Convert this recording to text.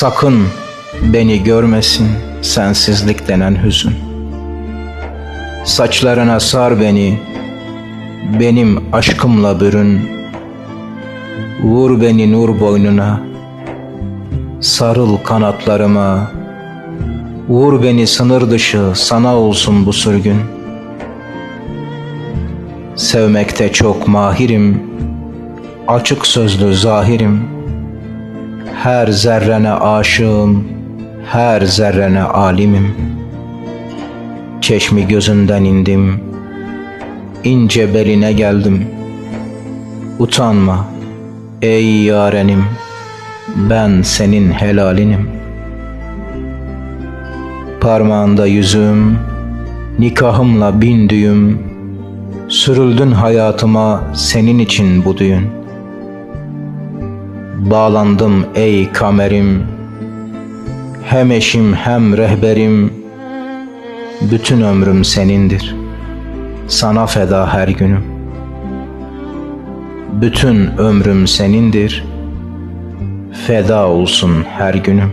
Sakın beni görmesin sensizlik denen hüzün. Saçlarına sar beni, benim aşkımla bürün. Vur beni nur boynuna, sarıl kanatlarıma. Vur beni sınır dışı, sana olsun bu sürgün. Sevmekte çok mahirim, açık sözlü zahirim. Her zerrene aşığım, her zerrene alimim. Çeşmi gözünden indim, ince beline geldim. Utanma ey yarenim, ben senin helalinim. Parmağında yüzüğüm, nikahımla bin düğüm. Sürüldün hayatıma senin için bu düğün. Bağlandım ey kamerim, hem eşim hem rehberim. Bütün ömrüm senindir, sana feda her günüm. Bütün ömrüm senindir, feda olsun her günüm.